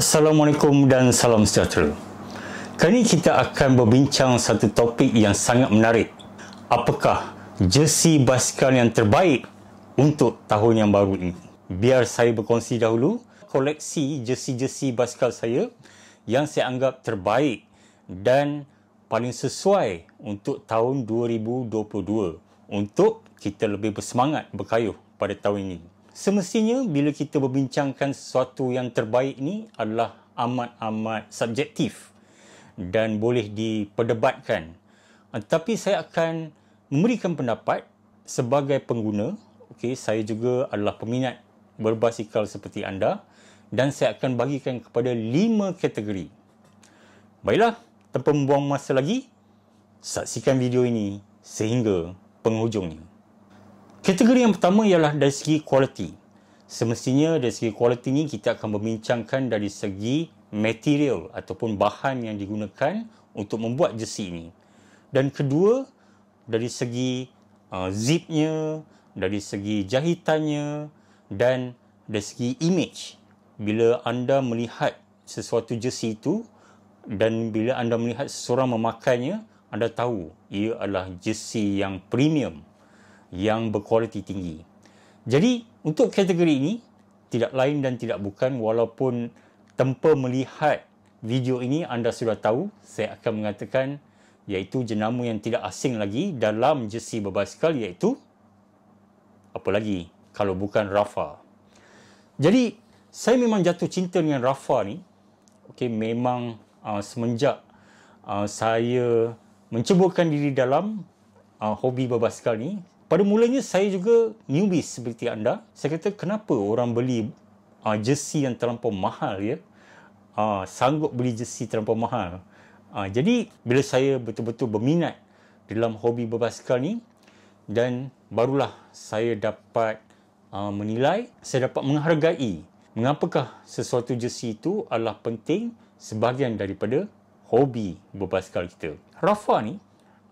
Assalamualaikum dan salam sejahtera. Kali ini kita akan berbincang satu topik yang sangat menarik. Apakah jersey basikal yang terbaik untuk tahun yang baru ini? Biar saya berkongsi dahulu koleksi jersey-jersey basikal saya yang saya anggap terbaik dan paling sesuai untuk tahun 2022 untuk kita lebih bersemangat berkayuh pada tahun ini. Semestinya bila kita berbincangkan sesuatu yang terbaik ini adalah amat-amat subjektif dan boleh diperdebatkan. Tapi saya akan memberikan pendapat sebagai pengguna. Okey, saya juga adalah peminat berbasikal seperti anda dan saya akan bagikan kepada 5 kategori. Baiklah, tanpa membuang masa lagi, saksikan video ini sehingga penghujungnya. Kategori yang pertama ialah dari segi kualiti. Semestinya dari segi kualiti ini kita akan membincangkan dari segi material ataupun bahan yang digunakan untuk membuat jersey ini. Dan kedua, dari segi zipnya, dari segi jahitannya dan dari segi image. Bila anda melihat sesuatu jersey itu dan bila anda melihat seseorang memakainya, anda tahu ia adalah jersey yang premium, yang berkualiti tinggi. Jadi, untuk kategori ini, tidak lain dan tidak bukan, walaupun tanpa melihat video ini anda sudah tahu, saya akan mengatakan iaitu jenama yang tidak asing lagi dalam jersey berbasikal, iaitu apa lagi kalau bukan Rapha. Jadi, saya memang jatuh cinta dengan Rapha ni. Okey, memang semenjak saya menceburkan diri dalam hobi berbasikal ni. Pada mulanya saya juga newbies seperti anda. Saya kata kenapa orang beli jersey yang terlampau mahal ya? Sanggup beli jersey terlampau mahal. Jadi bila saya betul-betul berminat dalam hobi berbasikal ni dan barulah saya dapat menilai, saya dapat menghargai mengapakah sesuatu jersey itu adalah penting sebahagian daripada hobi berbasikal kita. Rapha ni,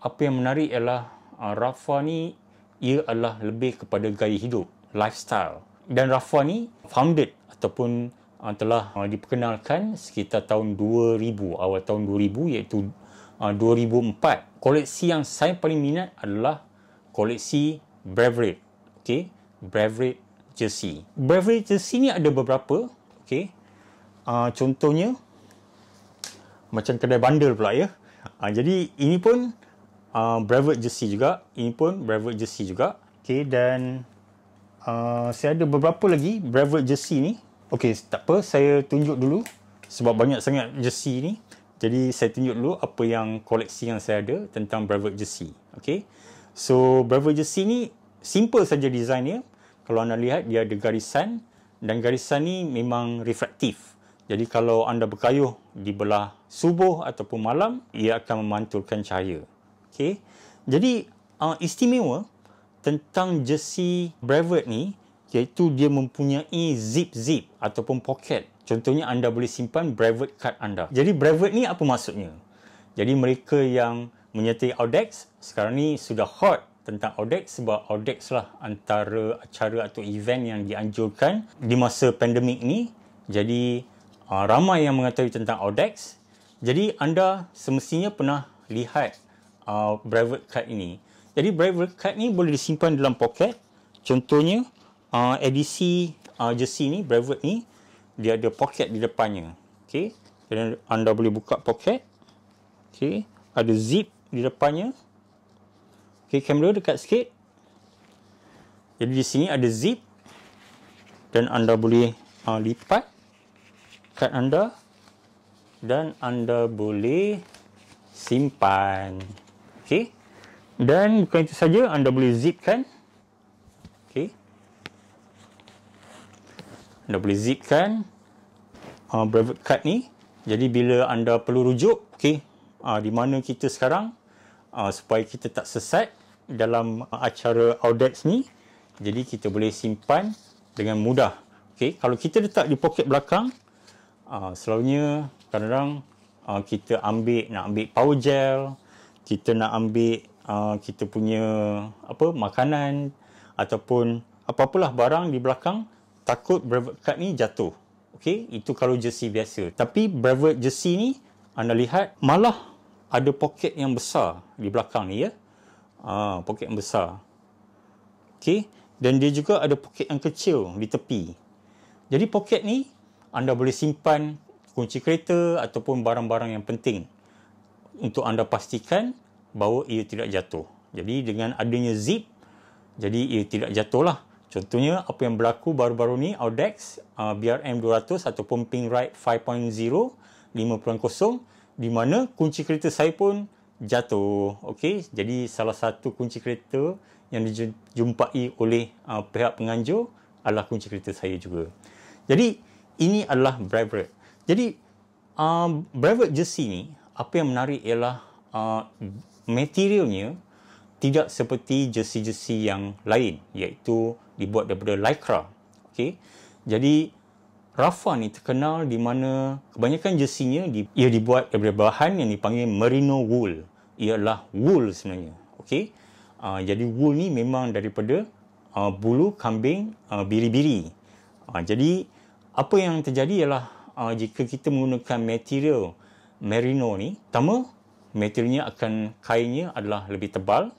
apa yang menarik ialah Rapha ni ia adalah lebih kepada gaya hidup, lifestyle. Dan Rapha ni founded ataupun telah diperkenalkan sekitar tahun 2000, awal tahun 2000 iaitu 2004. Koleksi yang saya paling minat adalah koleksi Brevoort. Okey, Brevoort jersey. Brevoort jersey ni ada beberapa. Okey. Contohnya macam kedai bandar pula ya. Jadi ini pun Brevoort jersey juga. Ini pun Brevoort jersey juga. Okay, dan saya ada beberapa lagi Brevoort jersey ni. Okay, tak apa. Saya tunjuk dulu. Sebab banyak sangat jersey ni. Jadi, saya tunjuk dulu apa yang koleksi yang saya ada tentang Brevoort jersey. Okay. So, Brevoort jersey ni simple saja desainnya. Kalau anda lihat, dia ada garisan. Dan garisan ni memang reflektif. Jadi, kalau anda berkayuh di belah subuh ataupun malam, ia akan memantulkan cahaya. Okay. Jadi istimewa tentang jersey Brevoort ni iaitu dia mempunyai zip-zip ataupun poket. Contohnya anda boleh simpan Brevoort card anda. Jadi Brevoort ni apa maksudnya? Jadi mereka yang menyertai Audax sekarang ni sudah hot tentang Audax sebab Audax lah antara acara atau event yang dianjurkan di masa pandemik ni. Jadi ramai yang mengetahui tentang Audax. Jadi anda semestinya pernah lihat Brevoort card ini. Jadi Brevoort card ni boleh disimpan dalam poket. Contohnya edisi jersey ni, Brevoort ni, dia ada poket di depannya. Okey. Jadi anda boleh buka poket. Okey, ada zip di depannya. Okey, kamera dekat sikit. Jadi di sini ada zip dan anda boleh lipat kad anda dan anda boleh simpan. Okey. Dan bukan itu saja, anda boleh zipkan. Okey. Anda boleh zipkan Brevoort card ni. Jadi bila anda perlu rujuk, okey, di mana kita sekarang, supaya kita tak sesat dalam acara Audax ni, jadi kita boleh simpan dengan mudah. Okey, kalau kita letak di poket belakang, selalunya kadang-kadang kita nak ambil power gel, kita nak ambil kita punya makanan ataupun apa-apalah barang di belakang, takut Brevoort card ni jatuh. Okey, itu kalau jersey biasa. Tapi Brevard jersey ni anda lihat malah ada poket yang besar di belakang ni ya. Poket yang besar. Okey, dan dia juga ada poket yang kecil di tepi. Jadi poket ni anda boleh simpan kunci kereta ataupun barang-barang yang penting untuk anda pastikan bahawa ia tidak jatuh. Jadi dengan adanya zip, jadi ia tidak jatuh lah. Contohnya apa yang berlaku baru-baru ni Audax BRM 200 ataupun Pinride 5.0 5.0 di mana kunci kereta saya pun jatuh. Okey, jadi salah satu kunci kereta yang dijumpai oleh pihak penganjur adalah kunci kereta saya juga. Jadi ini adalah Brevard. Jadi Brevard jersey ni apa yang menarik ialah materialnya tidak seperti jersey-jersey yang lain, iaitu dibuat daripada lycra. Okey. Jadi Rafa ni terkenal di mana kebanyakan jersey-nya ia dibuat daripada bahan yang dipanggil merino wool. Ia adalah wool sebenarnya. Okey. Jadi wool ni memang daripada bulu kambing biri-biri. Jadi apa yang terjadi ialah jika kita menggunakan material merino ni, pertama materialnya kainnya adalah lebih tebal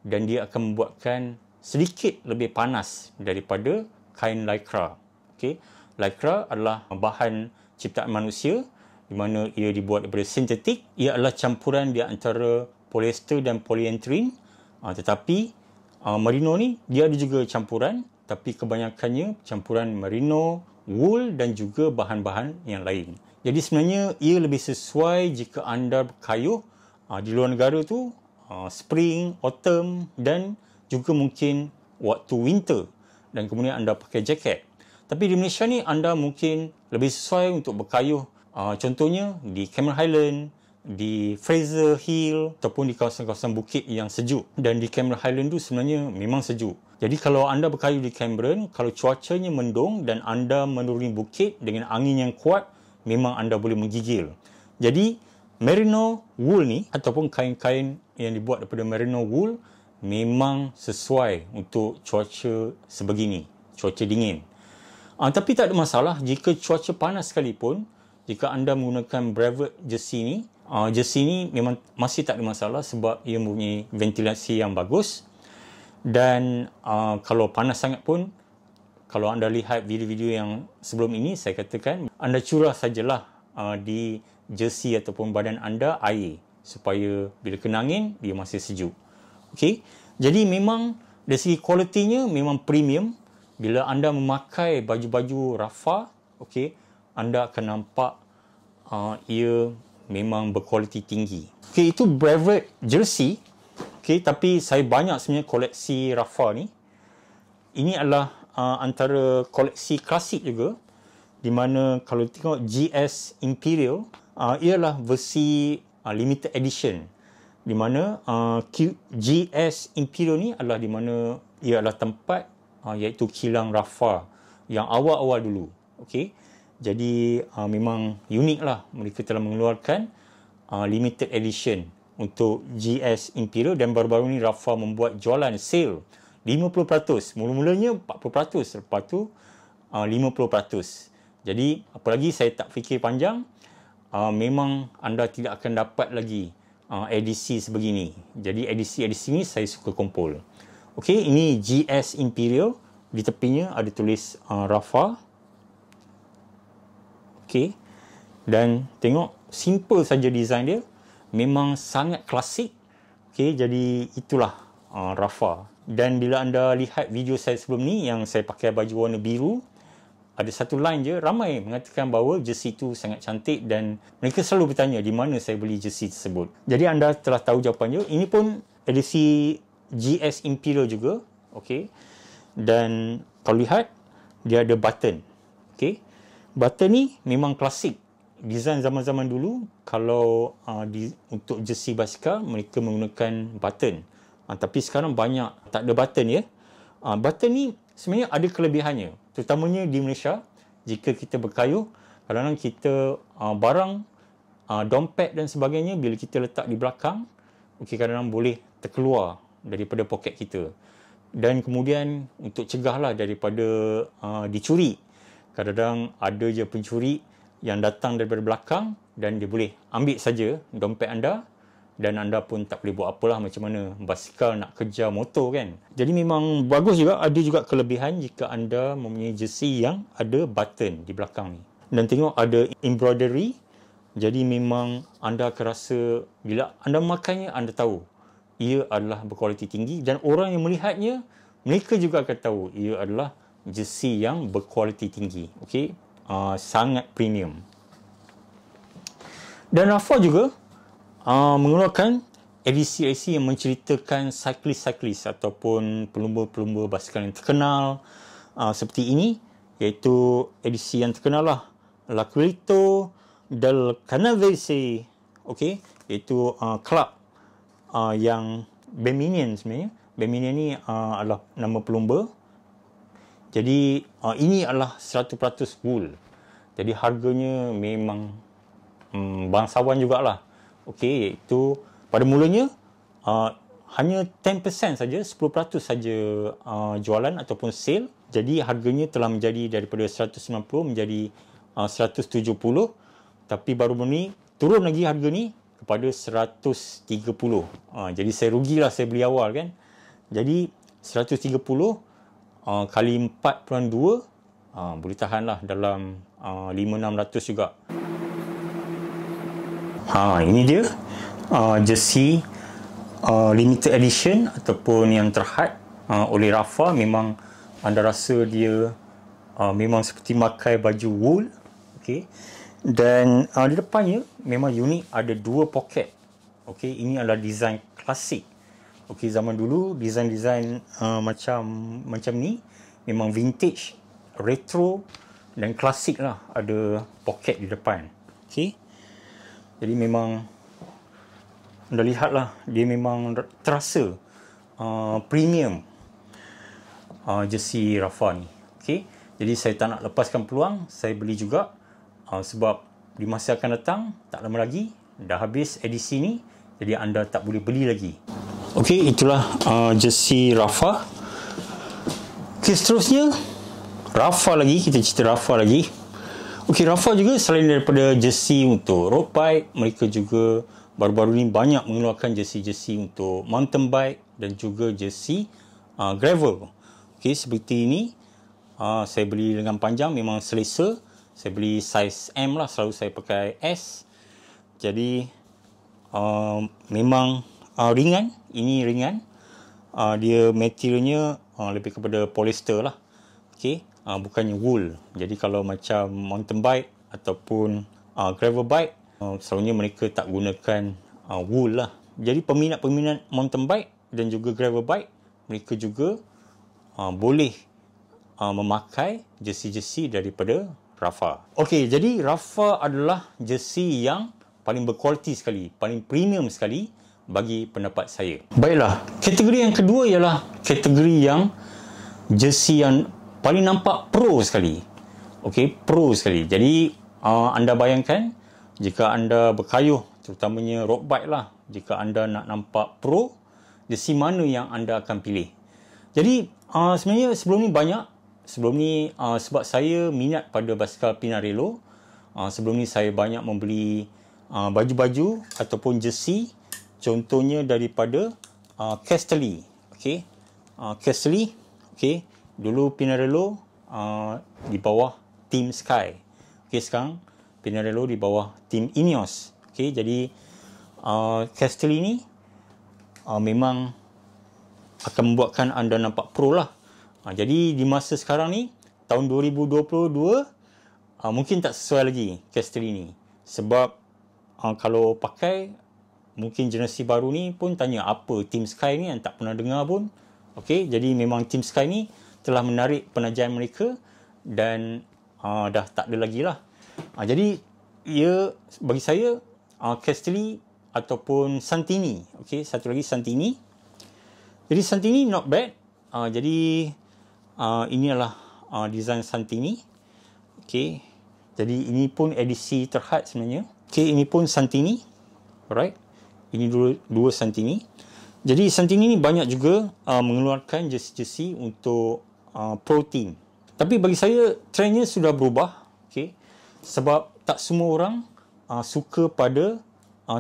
dan dia akan membuatkan sedikit lebih panas daripada kain lycra. Okey, lycra adalah bahan ciptaan manusia di mana ia dibuat daripada sintetik. Ia adalah campuran di antara polyester dan polyethylene. Tetapi merino ni dia ada juga campuran, tapi kebanyakannya campuran merino, wool dan juga bahan-bahan yang lain. Jadi sebenarnya ia lebih sesuai jika anda berkayuh di luar negara tu, spring, autumn dan juga mungkin waktu winter dan kemudian anda pakai jaket. Tapi di Malaysia ni anda mungkin lebih sesuai untuk berkayuh contohnya di Cameron Highland, di Fraser Hill ataupun di kawasan-kawasan bukit yang sejuk. Dan di Cameron Highland tu sebenarnya memang sejuk. Jadi kalau anda berkayuh di Cameron, kalau cuacanya mendung dan anda menuruni bukit dengan angin yang kuat, memang anda boleh menggigil. Jadi merino wool ni ataupun kain-kain yang dibuat daripada merino wool memang sesuai untuk cuaca sebegini, cuaca dingin. Tapi tak ada masalah jika cuaca panas sekalipun. Jika anda menggunakan Brevard jersey ni memang masih tak ada masalah sebab ia mempunyai ventilasi yang bagus. Dan kalau panas sangat pun, kalau anda lihat video-video yang sebelum ini, saya katakan anda curah sajalah di jersey ataupun badan anda air supaya bila kena angin dia masih sejuk. Okey. Jadi memang dari segi kualitinya memang premium. Bila anda memakai baju-baju Rafa, okey, anda akan nampak ia memang berkualiti tinggi. Okey, itu Brevard jersey. Okey, tapi saya banyak sebenarnya koleksi Rafa ni. Ini adalah antara koleksi klasik juga, di mana kalau tengok GS Imperial, ialah versi limited edition, di mana GS Imperial ni adalah di mana ia adalah tempat iaitu kilang Rafa yang awal-awal dulu. Okey, jadi memang unik lah mereka telah mengeluarkan limited edition untuk GS Imperial. Dan baru-baru ni Rafa membuat jualan sale 50%. Mula-mulanya 40%, lepas tu 50%. Jadi apa lagi saya tak fikir panjang, memang anda tidak akan dapat lagi edisi sebegini. Jadi edisi-edisi ni saya suka kumpul. Okey, ini GS Imperial, di tepinya ada tulis Rafa. Okey, dan tengok simple saja design dia, memang sangat klasik. Okey, jadi itulah Rafa. Dan bila anda lihat video saya sebelum ni yang saya pakai baju warna biru, ada satu line je, ramai mengatakan bahawa jersey itu sangat cantik dan mereka selalu bertanya di mana saya beli jersey tersebut. Jadi anda telah tahu jawapannya. Ini pun edisi GS Imperial juga. Okey. Dan kalau lihat, dia ada button. Okey. Button ni memang klasik. Design zaman-zaman dulu, kalau untuk jersey basikal, mereka menggunakan button. Tapi sekarang banyak tak ada button ya. Button ni sebenarnya ada kelebihannya, terutamanya di Malaysia. Jika kita berkayuh, kadang-kadang kita barang, dompet dan sebagainya, bila kita letak di belakang, kadang-kadang boleh terkeluar daripada poket kita. Dan kemudian untuk cegahlah daripada dicuri, Kadang-kadang ada je pencuri yang datang daripada belakang dan dia boleh ambil saja dompet anda dan anda pun tak boleh buat apalah, macam mana basikal nak kejar motor kan. Jadi memang bagus juga, ada juga kelebihan jika anda mempunyai jersey yang ada button di belakang ni. Dan tengok ada embroidery, jadi memang anda akan rasa bila anda memakainya, anda tahu ia adalah berkualiti tinggi dan orang yang melihatnya, mereka juga akan tahu ia adalah jersey yang berkualiti tinggi. Okey, sangat premium. Dan Rapha juga mengeluarkan edisi-edisi yang menceritakan cyclist ataupun pelumba-pelumba basikal yang terkenal seperti ini, iaitu edisi yang terkenal lah, L'Aquilito del Canavese, okey, iaitu club yang Beminian sebenarnya. Beminian ni adalah nama pelumba. Jadi ini adalah 100% wool. Jadi harganya memang bangsawan jugalah. Okey, iaitu pada mulanya hanya 10% saja, 10% saja jualan ataupun sale. Jadi harganya telah menjadi daripada 190 menjadi 170, tapi baru ni turun lagi harga ni kepada 130. Jadi saya rugilah saya beli awal kan. Jadi 130 kali 4.2 boleh tahanlah dalam 500-600 juga. Ini dia jersey limited edition ataupun yang terhad oleh Rapha. Memang anda rasa dia memang seperti makai baju wool. Okey. Dan di depannya memang unik, ada dua poket. Okey, ini adalah design klasik. Okey, zaman dulu design-design macam ni memang vintage, retro dan klasik lah, ada poket di depan. Okey. Jadi memang anda lihatlah, dia memang terasa premium jersey Rapha ni. Okey. Jadi saya tak nak lepaskan peluang, saya beli juga sebab di masa akan datang tak lama lagi dah habis edisi ni, jadi anda tak boleh beli lagi. Okey, itulah jersey Rapha. Okey, seterusnya Rapha lagi, kita cerita Rapha lagi. Okey, Rapha juga selain daripada jersey untuk road bike, mereka juga baru-baru ni banyak mengeluarkan jersey-jersey untuk mountain bike dan juga jersey gravel. Okey, seperti ini saya beli lengan panjang, memang selesa. Saya beli saiz M lah, selalu saya pakai S. Jadi memang ringan, ini ringan. Dia materialnya lebih kepada polyester lah. Okey, bukannya wool. Jadi kalau macam mountain bike ataupun gravel bike, selalunya mereka tak gunakan wool lah. Jadi peminat-peminat mountain bike dan juga gravel bike, mereka juga boleh memakai jersey-jersey daripada Rapha. Okey, jadi Rapha adalah jersey yang paling berkualiti sekali, paling premium sekali bagi pendapat saya. Baiklah, kategori yang kedua ialah kategori yang jersey yang paling nampak pro sekali. Okey, pro sekali. Jadi anda bayangkan jika anda berkayuh, terutamanya road bike lah, jika anda nak nampak pro, jersey mana yang anda akan pilih? Jadi sebenarnya sebelum ni sebab saya minat pada basikal Pinarello, sebelum ni saya banyak membeli baju-baju ataupun jersey, contohnya daripada Castelli. Okey, Castelli. Okey, dulu Pinarello di bawah Team Sky. Okey, sekarang Pinarello di bawah Team Ineos. Okey, jadi Castelli ni memang akan membuatkan anda nampak pro lah. Jadi di masa sekarang ni, tahun 2022, mungkin tak sesuai lagi Castelli ni. Sebab kalau pakai, mungkin generasi baru ni pun tanya apa Team Sky ni, yang tak pernah dengar pun. Okey, jadi memang Team Sky ni telah menarik penajaman mereka dan dah tak ada lagi lah. Jadi ia bagi saya Castelli ataupun Santini. Okey, satu lagi Santini. Jadi Santini not bad. Jadi ini adalah design Santini. Okey, jadi ini pun edisi terhad sebenarnya. Okey, ini pun Santini. Alright, ini dua Santini. Jadi Santini ni banyak juga mengeluarkan jersey-jersey untuk pro team. Tapi bagi saya trendnya sudah berubah, okey. Sebab tak semua orang suka pada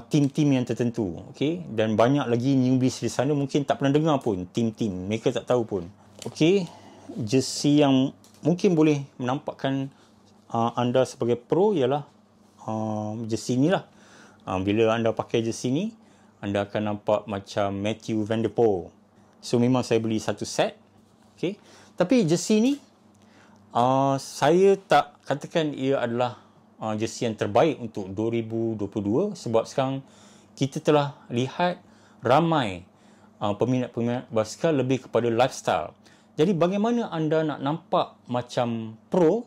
tim-tim yang tertentu, okey. Dan banyak lagi newbies di sana mungkin tak pernah dengar pun tim-tim, mereka tak tahu pun. Okey, jersey yang mungkin boleh menampakkan anda sebagai pro ialah jersey ni lah. Bila anda pakai jersey ni, anda akan nampak macam Matthew Van Der Poel. So memang saya beli satu set, okey. Tapi jersey ni saya tak katakan ia adalah jersey yang terbaik untuk 2022 sebab sekarang kita telah lihat ramai peminat-peminat basikal lebih kepada lifestyle. Jadi bagaimana anda nak nampak macam pro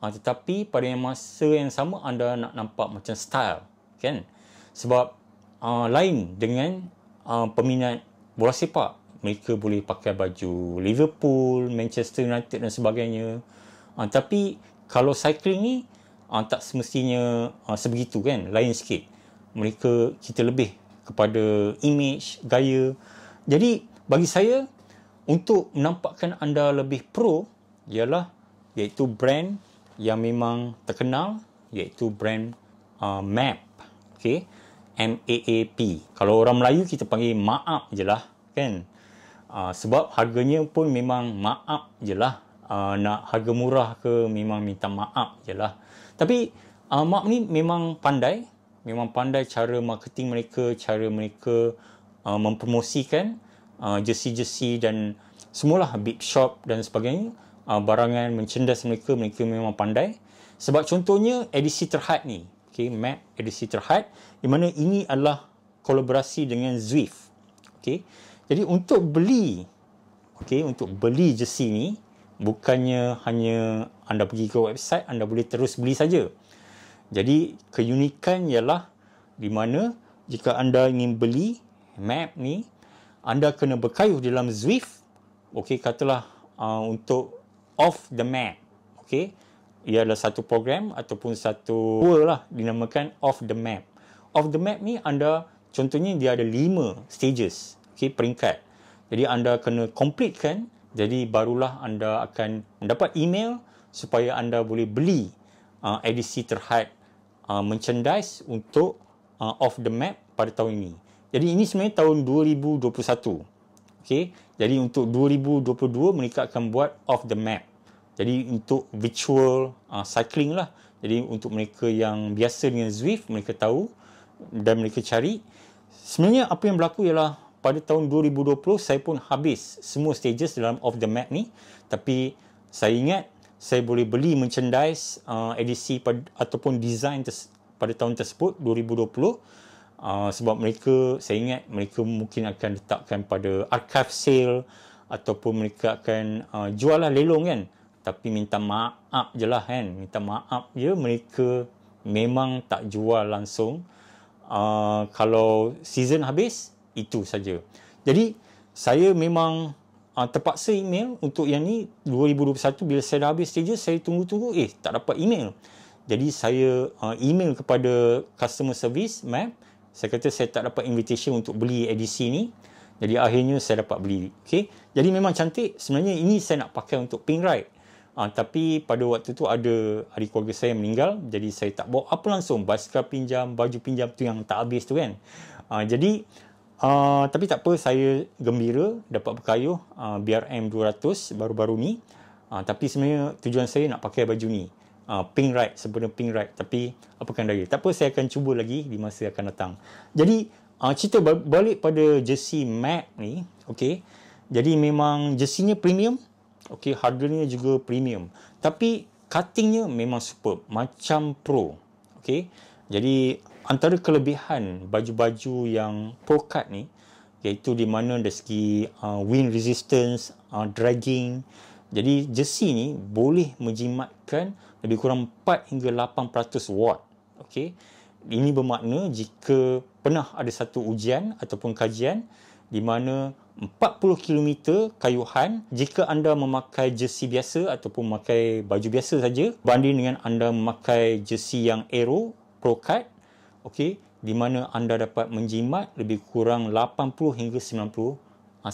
tetapi pada masa yang sama anda nak nampak macam style, kan? Sebab lain dengan peminat bola sepak. Mereka boleh pakai baju Liverpool, Manchester United dan sebagainya. Tapi kalau cycling ni tak semestinya sebegitu, kan? Lain sikit. Kita lebih kepada image, gaya. Jadi bagi saya, untuk menampakkan anda lebih pro iaitu brand yang memang terkenal, iaitu brand MAP. Okay? MAAP. Kalau orang Melayu kita panggil maap je lah, kan? Sebab harganya pun memang maap je lah. Nak harga murah ke memang minta maaf je lah. Tapi MAP ni memang pandai cara marketing mereka, cara mereka mempromosikan jersey-jersey dan semualah bib shop dan sebagainya. Barangan merchandise mereka memang pandai. Sebab contohnya edisi terhad ni, okay, MAP edisi terhad, di mana ini adalah kolaborasi dengan Zwift. Okay. Jadi untuk beli jersey ni, bukannya hanya anda pergi ke website, anda boleh terus beli saja. Jadi keunikan ialah di mana jika anda ingin beli MAP ni, anda kena berkayuh dalam Zwift. Okey, katalah untuk off the map. Okey, ia adalah satu program ataupun satu tour lah dinamakan off the map. Off the map ni anda contohnya dia ada 5 stages. Okey, peringkat. Jadi anda kena completekan. Jadi barulah anda akan mendapat email supaya anda boleh beli edisi terhad merchandise untuk off the map pada tahun ini. Jadi ini sebenarnya tahun 2021. Okey, jadi untuk 2022 mereka akan buat off the map. Jadi untuk virtual cycling lah. Jadi untuk mereka yang biasa dengan Zwift, mereka tahu dan mereka cari. Sebenarnya apa yang berlaku ialah pada tahun 2020 saya pun habis semua stages dalam off the map ni, tapi saya ingat saya boleh beli merchandise edisi ataupun design pada tahun tersebut 2020 sebab saya ingat mereka mungkin akan letakkan pada archive sale ataupun mereka akan jual lah, lelong kan. Tapi minta maaf je lah, kan, minta maaf je, mereka memang tak jual langsung. Kalau season habis, itu saja. Jadi saya memang terpaksa email untuk yang ni 2021. Bila saya dah habis stages, saya tunggu-tunggu tak dapat email. Jadi saya email kepada customer service MAP. Saya kata saya tak dapat invitation untuk beli edisi ni. Jadi akhirnya saya dapat beli. Okay? Jadi memang cantik. Sebenarnya ini saya nak pakai untuk pink ride. Tapi pada waktu tu ada ahli keluarga saya yang meninggal. Jadi saya tak bawa apa langsung. Basikal pinjam, baju pinjam tu yang tak habis tu, kan. Tapi tak apa, saya gembira dapat berkayuh BRM 200 baru-baru ni. Tapi sebenarnya tujuan saya nak pakai baju ni, pink ride, sebenarnya pink ride. Tapi apakan daya, tak apa, saya akan cuba lagi di masa akan datang. Jadi cerita balik pada jersey MAP ni, okey. Jadi memang jerseynya premium, okey, harganya juga premium. Tapi cuttingnya memang superb, macam pro, okey. Jadi antara kelebihan baju-baju yang pro cut ni, iaitu di mana dari segi wind resistance, dragging. Jadi jersey ni boleh menjimatkan lebih kurang 4 hingga 800 watt. Okey. Ini bermakna jika pernah ada satu ujian ataupun kajian di mana 40 km kayuhan jika anda memakai jersey biasa ataupun memakai baju biasa saja, banding dengan anda memakai jersey yang aero pro cut, okey, di mana anda dapat menjimat lebih kurang 80 hingga 90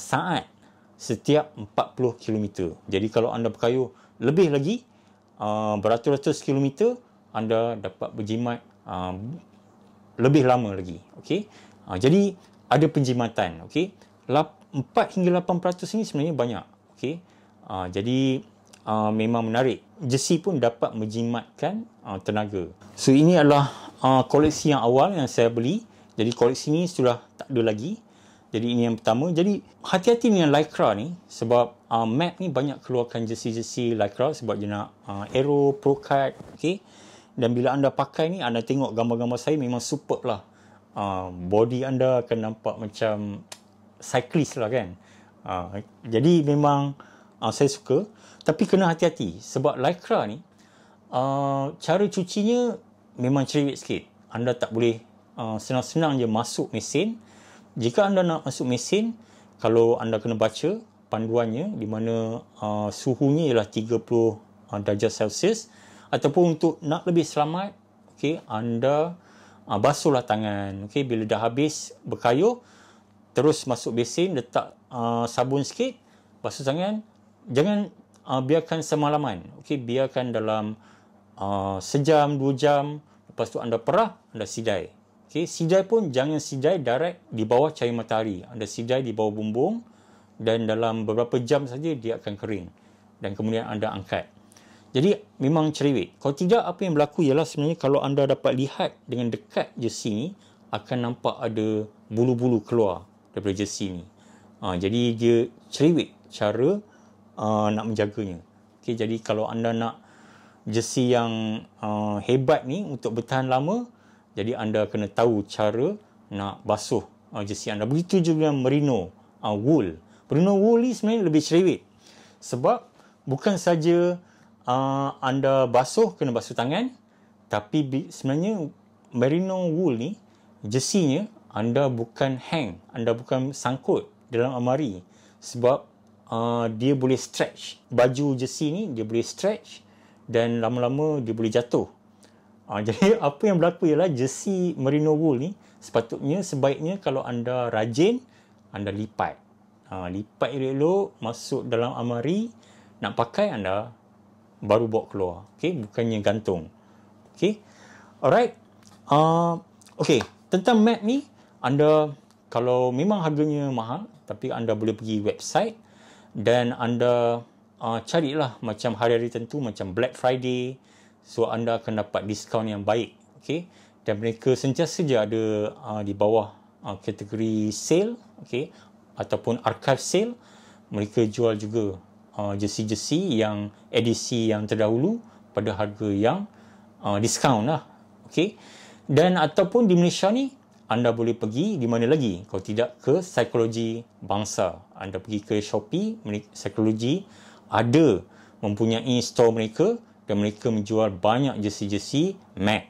saat setiap 40 km. Jadi kalau anda berkayuh lebih lagi, beratus-ratus kilometer, anda dapat berjimat lebih lama lagi. Okey. Jadi ada penjimatan. Okey. 4 hingga 8% ini sebenarnya banyak. Okey. Jadi memang menarik. Jersey pun dapat menjimatkan tenaga. So ini adalah koleksi yang awal yang saya beli. Jadi koleksi ni sudah tak ada lagi. Jadi ini yang pertama. Jadi hati-hati dengan Lycra ni, sebab Map ni banyak keluarkan jersey-jersey Lycra sebab dia nak Aero, Pro-Cut. Okay. Dan bila anda pakai ni, anda tengok gambar-gambar saya memang superb lah. Body anda akan nampak macam cyclist lah kan. Jadi memang saya suka. Tapi kena hati-hati sebab Lycra ni cara cucinya memang cerewet sikit. Anda tak boleh senang-senang je masuk mesin. Jika anda nak masuk mesin, kalau anda kena baca panduannya di mana suhunya ialah 30 darjah Celsius, ataupun untuk nak lebih selamat, okey, anda basuhlah tangan. Okey, bila dah habis berkayuh, terus masuk mesin, letak sabun sikit, basuh tangan. Jangan biarkan semalaman. Okey, biarkan dalam sejam, 2 jam. Lepas tu anda perah, anda sidai. Okey, sidai pun jangan sidai direct di bawah cahaya matahari. Anda sidai di bawah bumbung dan dalam beberapa jam saja dia akan kering. Dan kemudian anda angkat. Jadi memang cerewet. Kalau tidak, apa yang berlaku ialah sebenarnya kalau anda dapat lihat dengan dekat jersey ni, akan nampak ada bulu-bulu keluar daripada jersey ni. Jadi dia cerewet cara nak menjaganya. Okay, jadi kalau anda nak jersey yang hebat ni untuk bertahan lama, jadi anda kena tahu cara nak basuh jersey anda. Begitu juga dengan merino wool. Merino wool ni sebenarnya lebih cerewet. Sebab bukan saja anda basuh, kena basuh tangan, tapi sebenarnya merino wool ni, jersey-nya anda bukan hang, anda bukan sangkut dalam almari. Sebab dia boleh stretch. Baju jersey ni dia boleh stretch dan lama-lama dia boleh jatuh. Jadi apa yang berlaku ialah jersey merino wool ni sebaiknya kalau anda rajin, anda lipat. Lipat elok-elok, masuk dalam almari, nak pakai anda baru bawa keluar. Okay, bukannya gantung. Okay, alright. Okay, tentang Map ni, anda kalau memang harganya mahal, tapi anda boleh pergi website dan anda carilah macam hari-hari tentu macam Black Friday, so anda akan dapat diskaun yang baik. Okay, dan mereka sentiasa je ada di bawah kategori sale, okay, ataupun archive sale. Mereka jual juga jersey-jersey yang edisi yang terdahulu pada harga yang diskaun lah. Okay, dan ataupun di Malaysia ni, anda boleh pergi di mana lagi kalau tidak ke Psikologi Bangsa. Anda pergi ke Shopee, Psikologi ada mempunyai store mereka dan mereka menjual banyak jersey-jersey Map.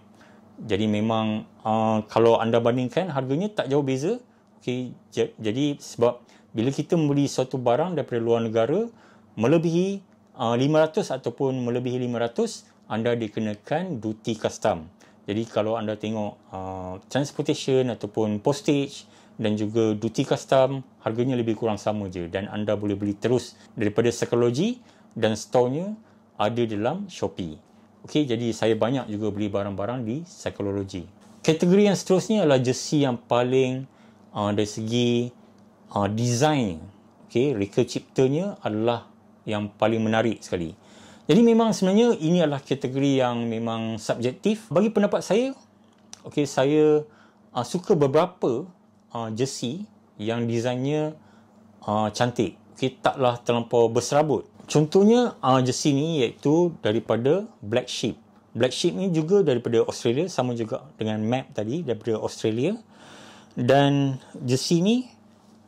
Jadi memang kalau anda bandingkan, harganya tak jauh beza. Okay, jadi sebab bila kita membeli suatu barang daripada luar negara melebihi 500 ataupun melebihi 500, anda dikenakan duty custom. Jadi kalau anda tengok transportation ataupun postage dan juga duty custom, harganya lebih kurang sama je dan anda boleh beli terus daripada Psikologi dan store-nya ada dalam Shopee. Okey, jadi saya banyak juga beli barang-barang di Psikologi. Kategori yang seterusnya adalah jersey yang paling dari segi design. Okey, reka ciptanya adalah yang paling menarik sekali. Jadi memang sebenarnya ini adalah kategori yang memang subjektif. Bagi pendapat saya, okey, saya suka beberapa jersey yang desainnya cantik. Okey, taklah terlampau berserabut. Contohnya jersey ni iaitu daripada Black Sheep. Black Sheep ni juga daripada Australia, sama juga dengan Map tadi daripada Australia. Dan jersey ni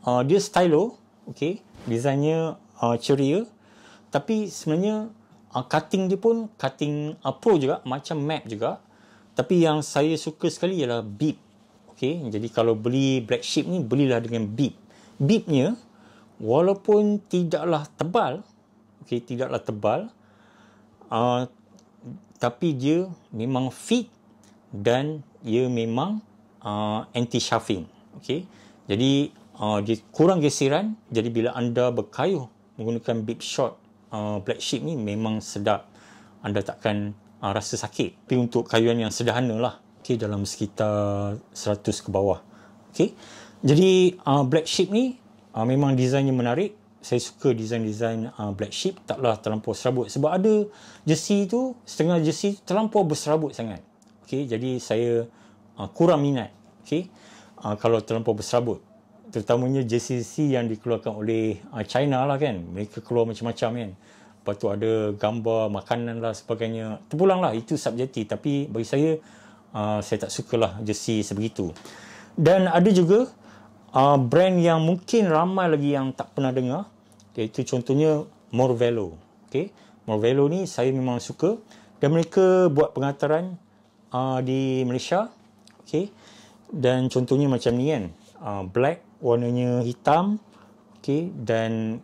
dia stylo, okey, desainnya ceria, tapi sebenarnya cutting dia pun cutting pro juga, macam Map juga. Tapi yang saya suka sekali ialah bib. Okey, jadi kalau beli Black Sheep ni, belilah dengan bib. Bibnya walaupun tidaklah tebal, okey, tidaklah tebal, tapi dia memang fit dan dia memang anti-shuffing. Okey, jadi dia kurang geseran. Jadi bila anda berkayuh menggunakan bib short black sheep ni memang sedap. Anda takkan rasa sakit. Tapi untuk kayuan yang sederhana lah. Okay, dalam sekitar 100 ke bawah. Okay. Jadi black sheep ni memang desainnya menarik. Saya suka desain-desain black sheep, taklah terlampau serabut. Sebab ada jersey tu, setengah jersey tu terlampau berserabut sangat. Okay, jadi saya kurang minat. Okay, kalau terlampau berserabut. Terutamanya jersey yang dikeluarkan oleh China lah kan. Mereka keluar macam-macam kan. Lepas tu ada gambar makanan lah sebagainya. Terpulang lah, itu subjektif. Tapi bagi saya tak sukalah jersey sebegitu. Dan ada juga brand yang mungkin ramai lagi yang tak pernah dengar, iaitu contohnya Morvello. Okay? Morvello ni saya memang suka, dan mereka buat pengantaran di Malaysia. Okay? Dan contohnya macam ni kan, black, warnanya hitam, okay? Dan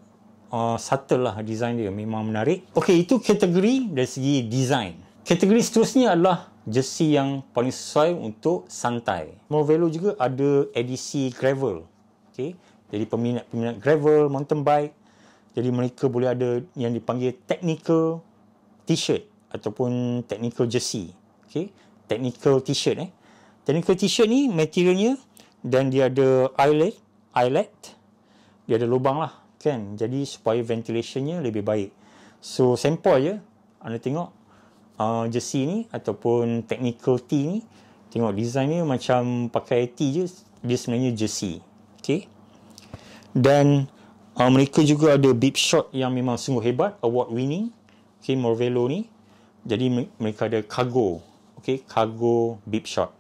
subtle lah design dia, memang menarik. Okay, itu kategori dari segi design. Kategori seterusnya adalah jersey yang paling sesuai untuk santai. Morvello juga ada edisi gravel. Okay? Jadi peminat-peminat gravel, mountain bike, jadi mereka boleh ada yang dipanggil technical t-shirt ataupun technical jersey. Okay? Technical t-shirt. Technical t-shirt ni materialnya, dan dia ada eyelet, dia ada lubang lah kan, jadi supaya ventilationnya lebih baik. So sampel je anda tengok jersey ni ataupun technical tee ni, tengok design ni macam pakai tee je, dia sebenarnya jersey. Okay? Dan mereka juga ada bib short yang memang sungguh hebat, award winning. Okay, Morvello ni, jadi mereka ada cargo. Okay, cargo bib short.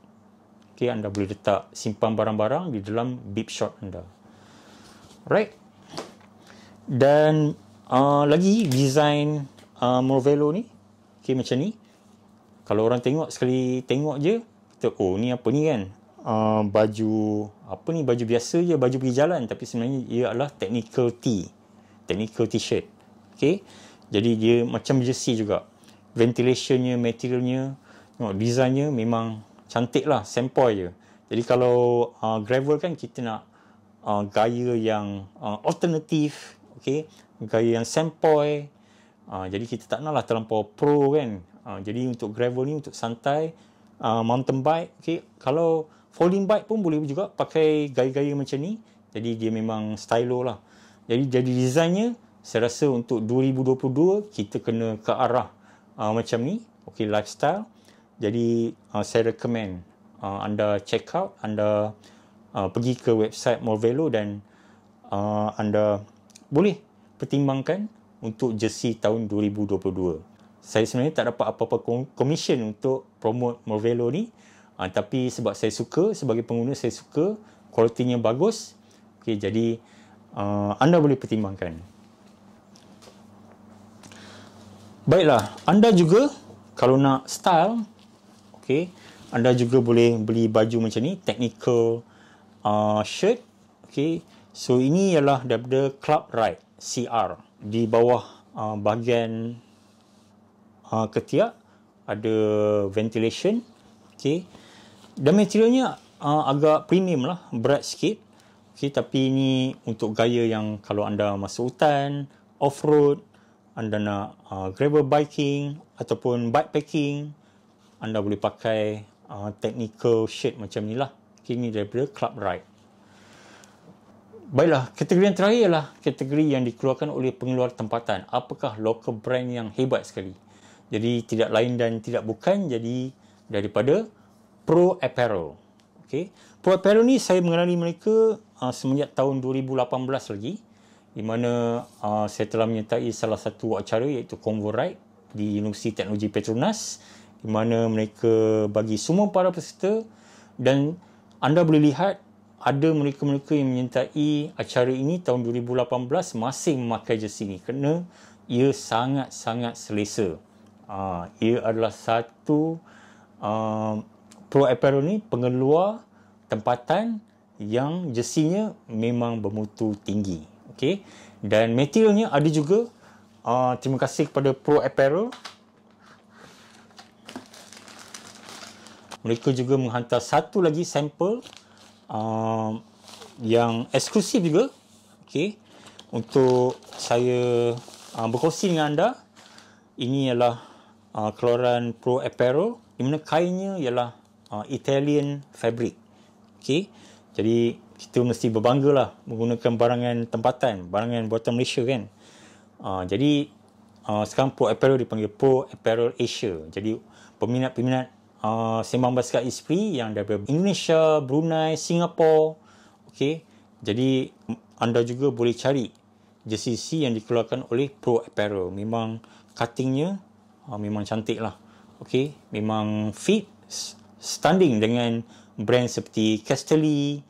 Okay, anda boleh letak simpan barang-barang di dalam bib short anda. Right. Dan lagi design Morvello ni, okay, macam ni. Kalau orang tengok, sekali tengok je, kita, oh ni apa ni kan, baju apa ni, baju biasa je, baju pergi jalan, tapi sebenarnya ia adalah technical tee, technical t-shirt. Okay, jadi dia macam jersey juga, ventilationnya, materialnya, desainnya memang cantik lah, sempoi je. Jadi kalau gravel kan kita nak gaya yang alternatif, okay, gaya yang sempoi. Jadi kita tak naklah terlampau pro kan. Jadi untuk gravel ni untuk santai, mountain bike, okay. Kalau folding bike pun boleh juga pakai gaya-gaya macam ni. Jadi dia memang stylo lah. Jadi desainnya saya rasa untuk 2022 kita kena ke arah macam ni, okay, lifestyle. Jadi saya recommend anda check out, anda pergi ke website Morvello dan anda boleh pertimbangkan untuk jersey tahun 2022. Saya sebenarnya tak dapat apa-apa commission untuk promote Morvello ni, tapi sebab saya suka, sebagai pengguna saya suka, kualitinya bagus. Okay, jadi anda boleh pertimbangkan. Baiklah, anda juga kalau nak style, okay, anda juga boleh beli baju macam ni, technical shirt. Okay, so ini ialah daripada Club Ride CR. Di bawah bahagian ketiak ada ventilation. Okay, dan materialnya agak premium lah, berat sikit. Okay, tapi ini untuk gaya yang kalau anda masuk hutan, off-road, anda nak gravel biking ataupun bikepacking, anda boleh pakai technical shirt macam ni lah. Okay, ini daripada Club Ride. Baiklah, kategori yang terakhir ialah kategori yang dikeluarkan oleh pengeluar tempatan. Apakah local brand yang hebat sekali? Jadi tidak lain dan tidak bukan jadi daripada Pro Apparel. Okay. Pro Apparel ni saya mengenali mereka semenjak tahun 2018 lagi, di mana saya telah menyertai salah satu acara iaitu Convo Ride di Universiti Teknologi Petronas, di mana mereka bagi semua para peserta, dan anda boleh lihat ada mereka-mereka yang menyertai acara ini tahun 2018 masih memakai jersey ni kerana ia sangat-sangat selesa. Ia adalah satu Pro Apparel ni pengeluar tempatan yang jersinya memang bermutu tinggi. Okay? Dan materialnya ada juga. Terima kasih kepada Pro Apparel. Mereka juga menghantar satu lagi sampel yang eksklusif juga, okay, untuk saya berkongsi dengan anda. Ini ialah keluaran Pro Apparel, di mana kainnya ialah Italian fabric. Okey, jadi kita mesti berbanggalah menggunakan barangan tempatan, barangan buatan Malaysia kan. Jadi sekarang Pro Apparel dipanggil Pro Apparel Asia. Jadi peminat-peminat sembang basikal Esprit yang daripada Indonesia, Brunei, Singapura, okey, jadi anda juga boleh cari jersey yang dikeluarkan oleh Pro Apparel. Memang cuttingnya memang cantik lah. Okey, memang fit, standing dengan brand seperti Castelli,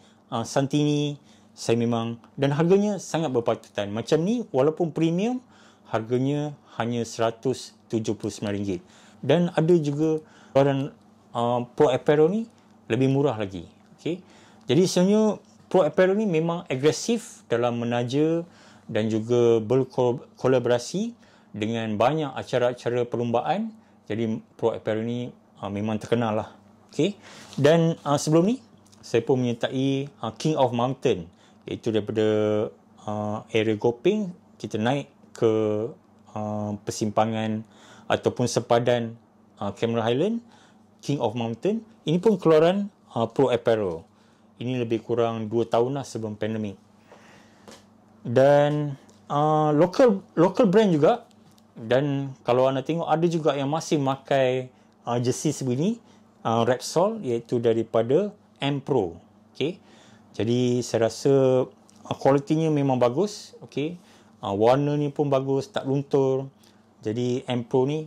Santini. Saya memang, dan harganya sangat berpatutan. Macam ni, walaupun premium, harganya hanya RM179. Dan ada juga keluaran Pro Apparel ni lebih murah lagi. Okey, jadi sebenarnya Pro Apparel ni memang agresif dalam menaja dan juga berkolaborasi dengan banyak acara-acara perlumbaan. Jadi Pro Apparel ni memang terkenal lah. Okay. Dan sebelum ni saya pun menyertai King of Mountain, iaitu daripada area Gopeng kita naik ke persimpangan ataupun sepadan Cameron Highland. King of Mountain ini pun keluaran Pro Apparel. Ini lebih kurang 2 tahun lah sebelum pandemik. Dan local brand juga. Dan kalau anda tengok, ada juga yang masih memakai jersey sebegini, Repsol, iaitu daripada M-Pro. Okay. Jadi saya rasa kualitinya memang bagus. Okay. Warna ni pun bagus, tak luntur. Jadi M-Pro ni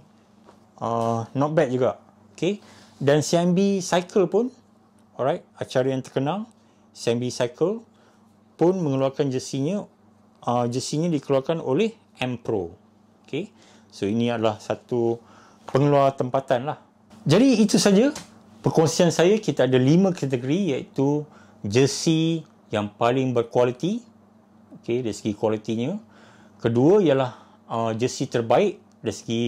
not bad juga. Okay. Dan CMB Cycle pun, alright, acara yang terkenal, CMB Cycle pun mengeluarkan jersey-nya. Jersey-nya dikeluarkan oleh M-Pro. Okay. So ini adalah satu pengeluar tempatan lah. Jadi itu saja perkongsian saya. Kita ada 5 kategori, iaitu jersey yang paling berkualiti. Okay, dari segi kualitinya. Kedua ialah jersey terbaik dari segi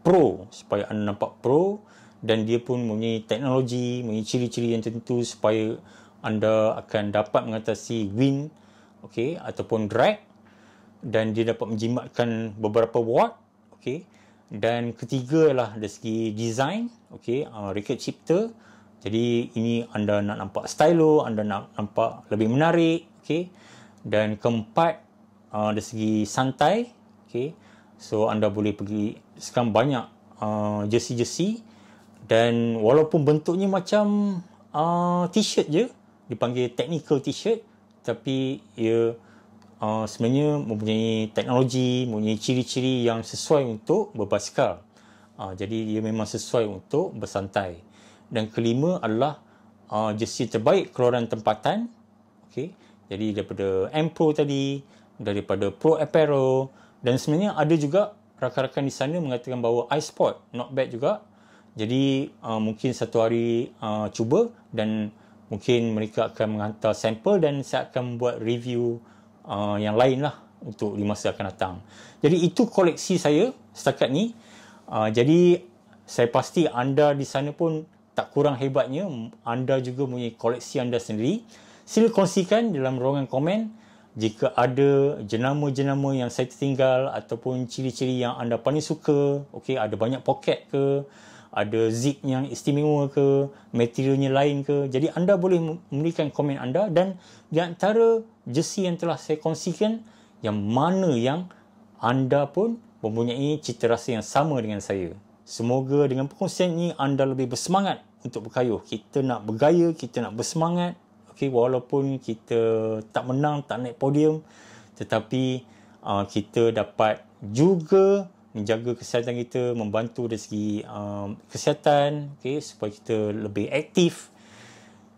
pro, supaya anda nampak pro. Dan dia pun mempunyai teknologi, mempunyai ciri-ciri yang tentu supaya anda akan dapat mengatasi wind, okay, ataupun drag. Dan dia dapat menjimatkan beberapa watt. Okay. Dan ketiga ialah dari segi design, okay, reka cipta. Jadi ini anda nak nampak stylo, anda nak nampak lebih menarik. Okay. Dan keempat, dari segi santai. Okay. So anda boleh pergi, sekarang banyak jersey-jersey. Dan walaupun bentuknya macam t-shirt je, dipanggil technical t-shirt, tapi ia sebenarnya mempunyai teknologi, mempunyai ciri-ciri yang sesuai untuk berbasikal. Jadi dia memang sesuai untuk bersantai. Dan kelima adalah jersey terbaik keluaran tempatan. Okay. Jadi daripada M-Pro tadi, daripada Pro Apparel. Dan sebenarnya ada juga rakan-rakan di sana mengatakan bahawa iSport not bad juga. Jadi mungkin satu hari cuba, dan mungkin mereka akan menghantar sampel dan saya akan buat review yang lain lah untuk di masa akan datang. Jadi itu koleksi saya setakat ni. Jadi saya pasti anda di sana pun tak kurang hebatnya. Anda juga mempunyai koleksi anda sendiri. Sila kongsikan dalam ruangan komen jika ada jenama-jenama yang saya tertinggal ataupun ciri-ciri yang anda paling suka. Okey, ada banyak poket ke, ada zip yang istimewa ke, materialnya lain ke. Jadi anda boleh memberikan komen anda, dan di antara jersey yang telah saya kongsikan, yang mana yang anda pun mempunyai cita rasa yang sama dengan saya. Semoga dengan perkongsian ini anda lebih bersemangat untuk berkayuh. Kita nak bergaya, kita nak bersemangat. Okay, walaupun kita tak menang, tak naik podium, tetapi kita dapat juga menjaga kesihatan kita, membantu dari segi kesihatan, okay, supaya kita lebih aktif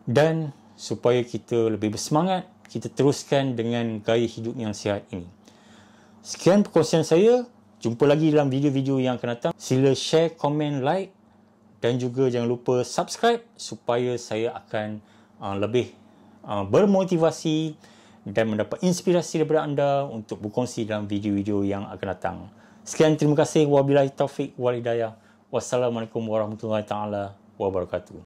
dan supaya kita lebih bersemangat. Kita teruskan dengan gaya hidup yang sihat ini. Sekian perkongsian saya. Jumpa lagi dalam video-video yang akan datang. Sila share, komen, like, dan juga jangan lupa subscribe supaya saya akan lebih bermotivasi dan mendapat inspirasi daripada anda untuk berkongsi dalam video-video yang akan datang. Sekian, terima kasih. Wabillahi taufik wal hidayah. Wassalamualaikum warahmatullahi taala wabarakatuh.